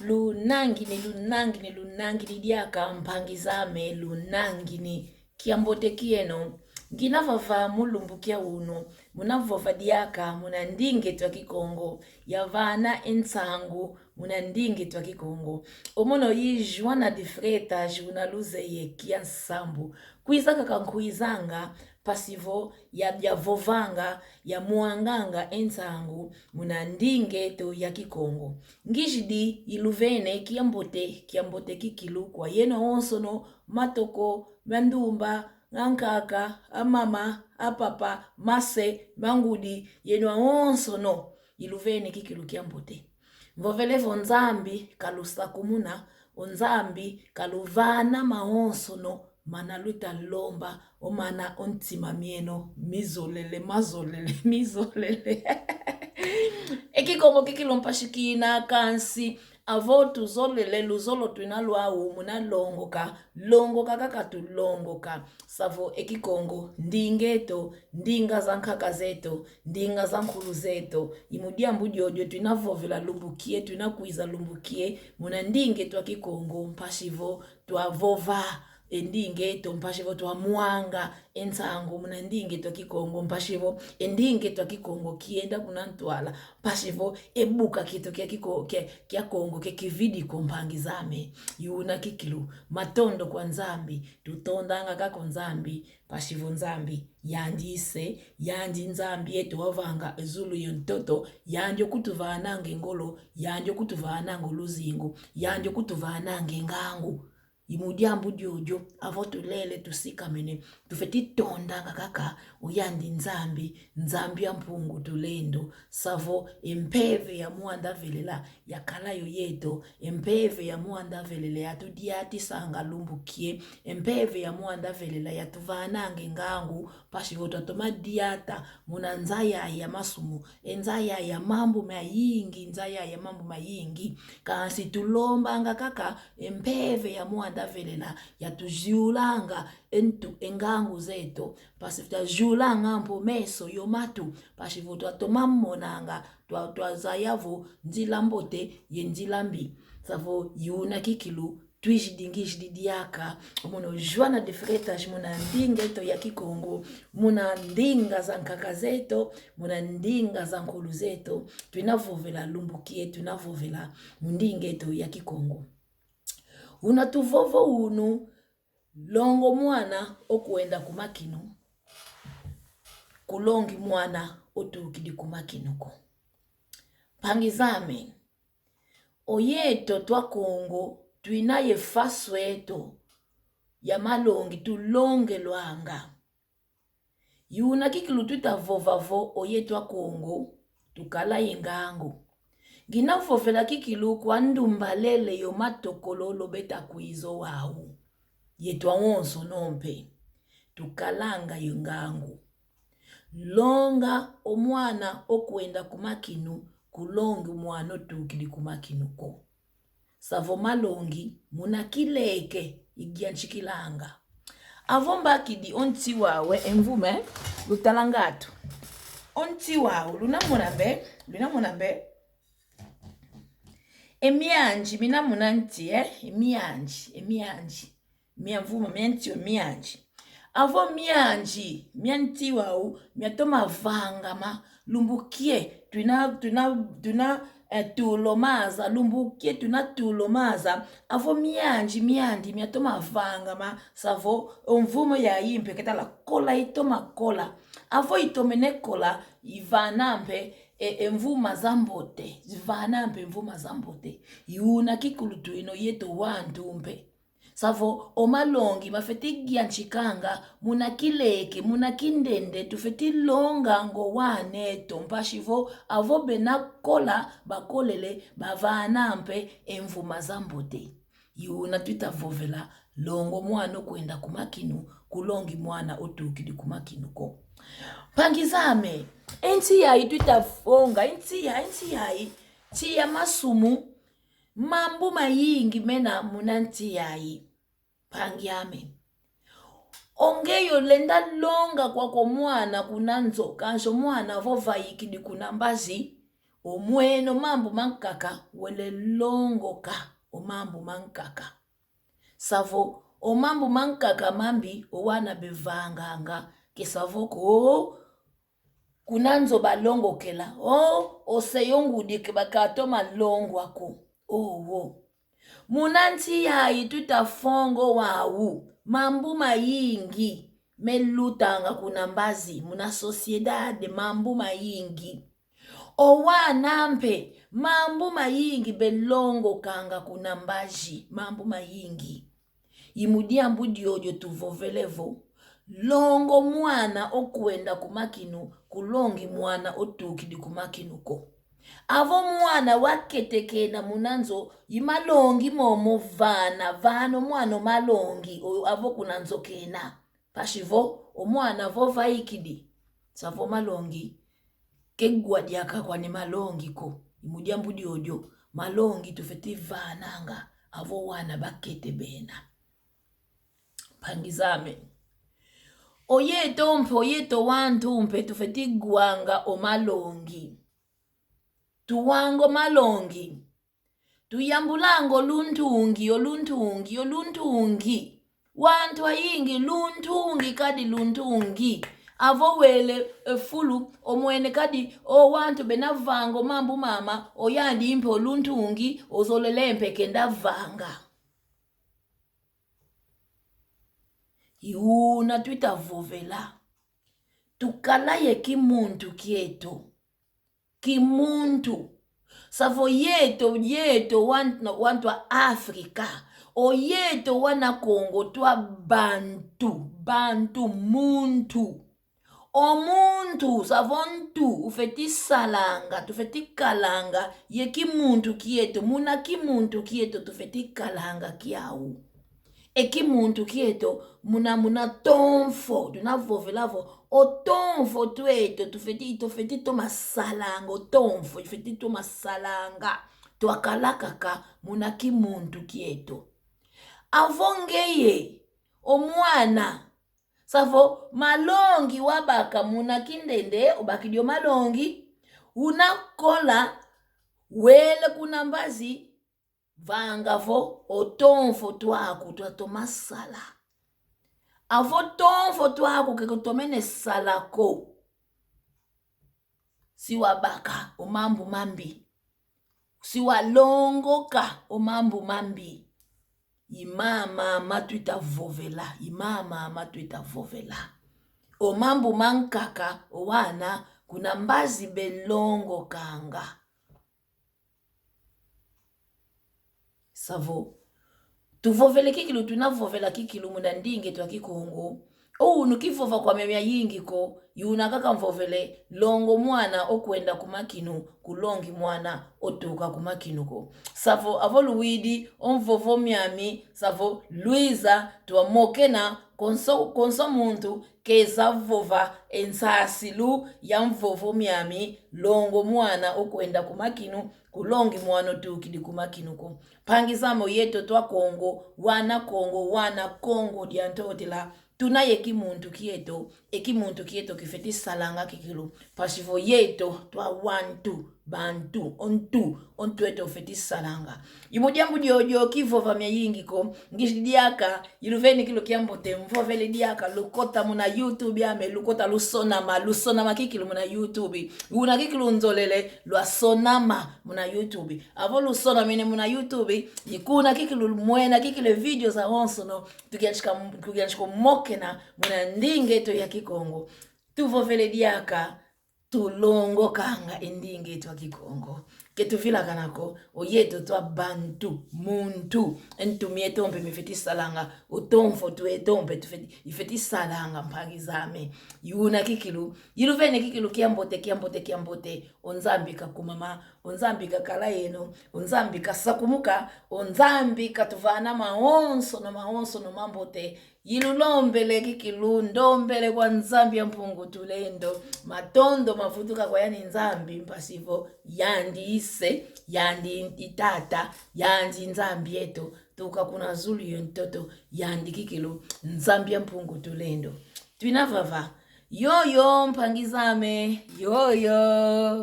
lunangi ni diaka mpangizame lunangi ni kiambote kieno ginavava mulumbukia uno munavova diaka muna ndinge twa kikongo yavana ensangu muna ndinge twa kikongo omono yi juana di freta juna luzeye kia sambu kuizaka kankuizanga pasivo ya vovanga ya muanganga ensangu muna ndinge to ya kikongo ngijidi iluvene kiambote kikilu kwa yeno onsono matoko mandumba ngankaka amama apapa mase mangudi yeno onsono iluvene kikilu kiambote mvovelevo nzambi kalusakumuna onzambi kaluvana maonsono mana luta lomba o mana ontima mieno mizolele ekikongo kikilompa shikina kansi avotu zolele luzolo tuinalwa muna longoka kakatu longoka savo ekikongo ndingeto ndinga za nkaka zeto ndinga za nkulu zeto imudia mbudiodio tuinavovela lumbukie tuinakuiza lumbukie muna ndinge twa kikongo mpashivo twa vova endinge to mpashivo twa muanga ensango muna ndinge twa kikongo mpashivo endinge twa kikongo kienda kuna ntwala mpashivo ebuka kito kia kongo kividi kompangizame yuna kikilu matondo kwa nzambi tutondanga kako nzambi pashivo nzambi yandi nzambi yetu wavanga ezulu yontoto yanjo kutuvanange ngolo yanjo kutuvanange luzingu yanjo kutuvanange ngangu imudiambu diojo avotulele tusikamene tufeti tondanga kaka uyandi nzambi ya mpungu tulendo savo empeve ya muanda velela ya kalayo yeto empeve ya muanda velela ya tudiati sanga lumbukie empeve ya muanda velela ya tuvanange ngangu pashivoto atoma diata muna nzaya ya masumu enzaya ya mambo mayingi kasi tulombanga kaka empeve ya muanda velela ya tujiulanga engangu zeto pasifta julanga mpo meso yomatu pashivoto atoma monanga twazayavo nzilambote yenzilambi savo yuna kikilu twijidingijididiaka mono juana de fretage muna ndinga eto ya kikongo muna ndinga za nkaka zeto muna ndinga za nkulu zeto tuinavovela lumbukie tuinavovela mundinga eto ya kikongo unatuvovo unu longo mwana okuenda kumakino kulongi mwana otukidi kumakinuko pangizame oyeto twa kongo tuinaye faso eto ya malongi tulonge lwanga yuna kikilu tutavovavo oyeto twa kongo tukala yengango ginavovela kikilu kwa ndumbalele yo matokololo beta kuizo wawu yetwa wonso nompe tukalanga yengango longa omwana okuenda kumakinu kulongi mwana otukili kumakinuko savo malongi muna kileke igianchikilanga avomba kidi onti wawe envume lutalangatu onti wawe lunamunambe emianji minamuna nti emianji miamvuma miantio mianji avo mianti wau miatoma vangama lumbukie tuna tulomaza lumbukie tuna tulomaza avo miandi miatoma vangama savo omvumo ya impe ketala kola itoma kola avo itomene kola ivanampe emvuma zambote zivanampe mvuma zambote yuna kikulutu ino yeto wantumpe savo omalongi mafeti gianchikanga muna kileke muna kindende tufeti longa ngo waneto mpashivo avo bena kola bakolele bavanampe emvuma zambote yuna tutavovela longo mwana okuenda kumakinu kulongi mwana otukidi kumakinuko pangizame ensi yayi tutafonga ensi yayi tia masumu mambo mayingi mena munanti yayi pangyame ongeyo lenda longa kwako mwana kunanzo kanso mwana vova yikidi kunambazi omweno mambo mankaka wele longoka omambo mankaka. Savo omambo mankaka mambi owana bevanganga ke savo ko kunanzo balongokela oseyongudi ke bakato malongo ako munanti yayi tutafongo wawu mambu mayingi melutanga kunambazi muna sociedade mambu mayingi owanampe mambu mayingi belongo kanga kunambaji mambu mayingi imudia mbudi ojo tuvovelevo longo mwana okuenda kumakinu kulongi mwana otukidi kumakinuko avo mwana waketekena munanzo imalongi momo vano mwana malongi avo kunanzo kena pashivo omwana vo vaikidi savo malongi kegwadiaka kwa ni malongi ko imudia mbudi ojo malongi tufeti vananga avo wana bakete bena pangizame oyeto wantumpe tufeti guanga omalongi tuwango malongi tuyambulango oluntungi wantu ayingi luntungi kadi luntungi avo wele efulu omwene kadi wantu benavango mambu mama oyandi impe oluntungi ozolelempe kenda vanga yuna twitavovela tukalaye kimuntu kieto kimuntu savo yeto wantu wa Afrika oyeto wana Kongo twa bantu muntu omuntu savontu ufeti salanga tufeti kalanga ye kimuntu kieto muna kimuntu kieto tufeti kalanga kiau ekimuntu kieto muna tonfo tunavovelavo otonfo tweto tufeti to masalanga otonfo tufeti to masalanga twakalakaka muna kimuntu kieto avongeye omwana savo malongi wabaka muna kindende obakidio malongi unakola wele kunambazi vangavo otonfo twaku twatomasala avo tonfo twaku kekotomene salako siwabaka omambu mambi siwalongoka omambu mambi imama matuita vovela omambu mankaka owana kunambazi belongo kanga savo tuvovele kikilu tunavovela kikilu muna ndinge twa Kikongo nukivova kwa memya yingi ko yuna kaka mvovele longo mwana okuenda kumakinu kulongi mwana otuka kumakinu ko savo avo Luidi onvovo myami savo Luiza tuwa mokena konso muntu keza vova ensasilu ya mvovo myami longo mwana okuenda kumakinu kulongi mwana otukidi kumakinu ko pangizamo yeto twa Kongo wana Kongo diantotela tunaye ekimuntu kieto kifeti salanga kikilu pasivo yeto twa bantu ontu eto feti salanga imujambu diojo kivova mya yingi ko ngishidiaka iluveni kilo kiambote mvovele diaka lukota muna YouTube ame lukota lusonama kikilu muna YouTube una kikilu nzolele lwa sonama muna YouTube avo lusona mene muna YouTube ikuna kikilu mwena kikile video za onsono tukianchiko mokena muna ndinge to ya Kikongo tuvovele diaka tulongo kanga endinge twa Kikongo ketuvila kanako oyeto twa bantu muntu entumieto mpe mifeti salanga otomfo tuetompe tufeti ifeti salanga mpangizame yuna kikilu yiluvene kikilu kiambote onzambika kumama onzambika kala yeno onzambika sakumuka onzambika tuvana maonso no mambote yilulombele kikilu ndombele kwa nzambi ya mpungu tulendo matondo mafutuka kwa yani nzambi mpasivo yandi itata yandi nzambi yeto tuka kuna zulu yontoto yandi kikilu nzambi ya mpungu tulendo twinavava yoyo mpangizame yoyo